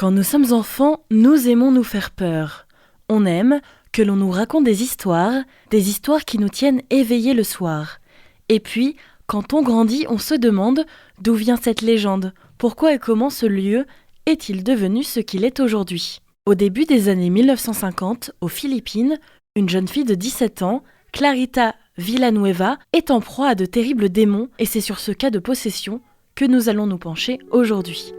Quand nous sommes enfants, nous aimons nous faire peur. On aime que l'on nous raconte des histoires qui nous tiennent éveillés le soir. Et puis, quand on grandit, on se demande d'où vient cette légende, pourquoi et comment ce lieu est-il devenu ce qu'il est aujourd'hui. Au début des années 1950, aux Philippines, une jeune fille de 17 ans, Clarita Villanueva, est en proie à de terribles démons et c'est sur ce cas de possession que nous allons nous pencher aujourd'hui.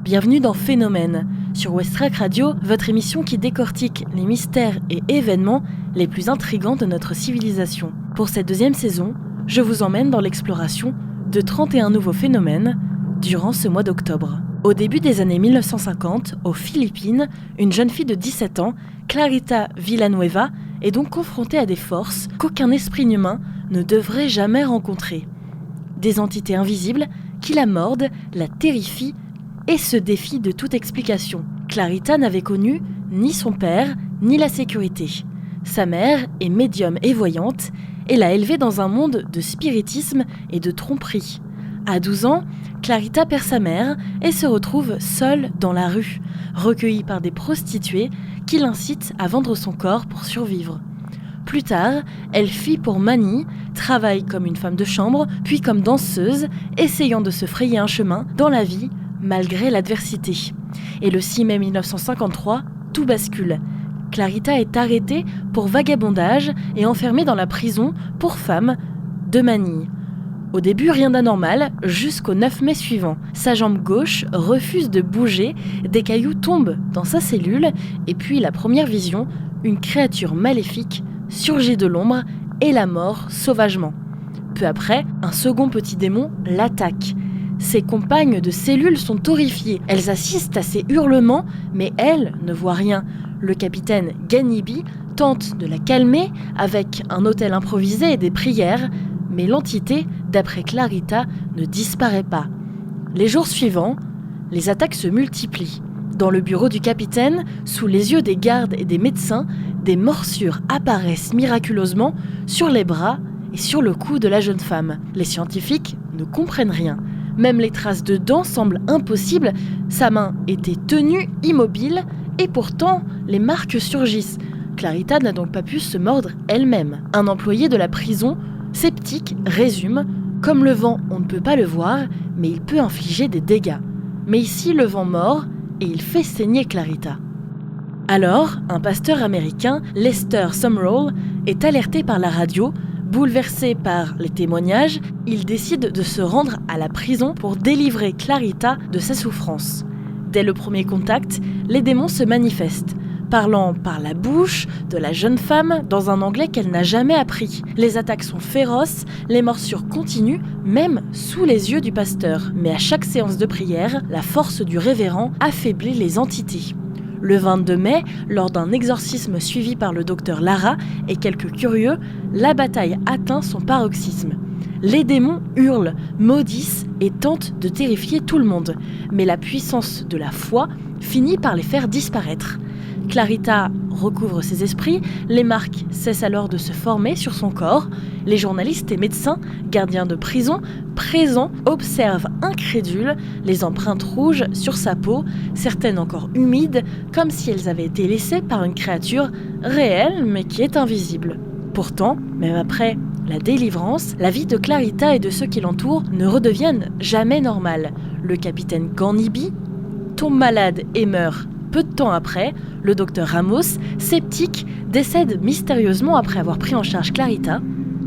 Bienvenue dans Phénomène, sur Westrack Radio, votre émission qui décortique les mystères et événements les plus intrigants de notre civilisation. Pour cette deuxième saison, je vous emmène dans l'exploration de 31 nouveaux phénomènes durant ce mois d'octobre. Au début des années 1950, aux Philippines, une jeune fille de 17 ans, Clarita Villanueva, est donc confrontée à des forces qu'aucun esprit humain ne devrait jamais rencontrer. Des entités invisibles qui la mordent, la terrifient et se défie de toute explication. Clarita n'avait connu ni son père, ni la sécurité. Sa mère est médium et voyante et l'a élevée dans un monde de spiritisme et de tromperie. À 12 ans, Clarita perd sa mère et se retrouve seule dans la rue, recueillie par des prostituées qui l'incitent à vendre son corps pour survivre. Plus tard, elle fuit pour Manille, travaille comme une femme de chambre, puis comme danseuse, essayant de se frayer un chemin dans la vie malgré l'adversité. Et le 6 mai 1953, tout bascule. Clarita est arrêtée pour vagabondage et enfermée dans la prison pour femmes de Manille. Au début, rien d'anormal, jusqu'au 9 mai suivant. Sa jambe gauche refuse de bouger, des cailloux tombent dans sa cellule, et puis la première vision, une créature maléfique surgit de l'ombre et la mord sauvagement. Peu après, un second petit démon l'attaque. Ses compagnes de cellule sont horrifiées. Elles assistent à ses hurlements, mais elles ne voient rien. Le capitaine Ganibi tente de la calmer avec un autel improvisé et des prières, mais l'entité, d'après Clarita, ne disparaît pas. Les jours suivants, les attaques se multiplient. Dans le bureau du capitaine, sous les yeux des gardes et des médecins, des morsures apparaissent miraculeusement sur les bras et sur le cou de la jeune femme. Les scientifiques ne comprennent rien. Même les traces de dents semblent impossibles. Sa main était tenue immobile et pourtant les marques surgissent. Clarita n'a donc pas pu se mordre elle-même. Un employé de la prison, sceptique, résume « Comme le vent, on ne peut pas le voir, mais il peut infliger des dégâts. Mais ici, le vent mord et il fait saigner Clarita. » Alors, un pasteur américain, Lester Sumrall, est alerté par la radio. Bouleversé par les témoignages, il décide de se rendre à la prison pour délivrer Clarita de sa souffrance. Dès le premier contact, les démons se manifestent, parlant par la bouche de la jeune femme dans un anglais qu'elle n'a jamais appris. Les attaques sont féroces, les morsures continuent, même sous les yeux du pasteur. Mais à chaque séance de prière, la force du révérend affaiblit les entités. Le 22 mai, lors d'un exorcisme suivi par le docteur Lara et quelques curieux, la bataille atteint son paroxysme. Les démons hurlent, maudissent et tentent de terrifier tout le monde. Mais la puissance de la foi finit par les faire disparaître. Clarita recouvre ses esprits, les marques cessent alors de se former sur son corps. Les journalistes et médecins, gardiens de prison, présents, observent incrédules les empreintes rouges sur sa peau, certaines encore humides, comme si elles avaient été laissées par une créature réelle mais qui est invisible. Pourtant, même après la délivrance, la vie de Clarita et de ceux qui l'entourent ne redeviennent jamais normale. Le capitaine Ganibi tombe malade et meurt. Peu de temps après, le docteur Ramos, sceptique, décède mystérieusement après avoir pris en charge Clarita.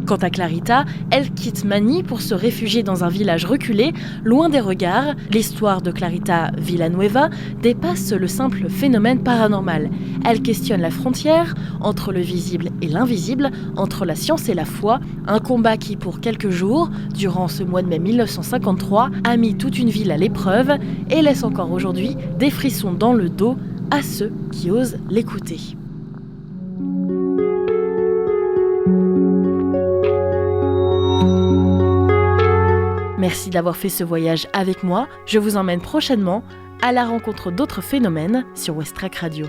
Quant à Clarita, elle quitte Manille pour se réfugier dans un village reculé, loin des regards. L'histoire de Clarita Villanueva dépasse le simple phénomène paranormal. Elle questionne la frontière entre le visible et l'invisible, entre la science et la foi, un combat qui, pour quelques jours, durant ce mois de mai 1953, a mis toute une ville à l'épreuve et laisse encore aujourd'hui des frissons dans le dos à ceux qui osent l'écouter. Merci d'avoir fait ce voyage avec moi. Je vous emmène prochainement à la rencontre d'autres phénomènes sur West Track Radio.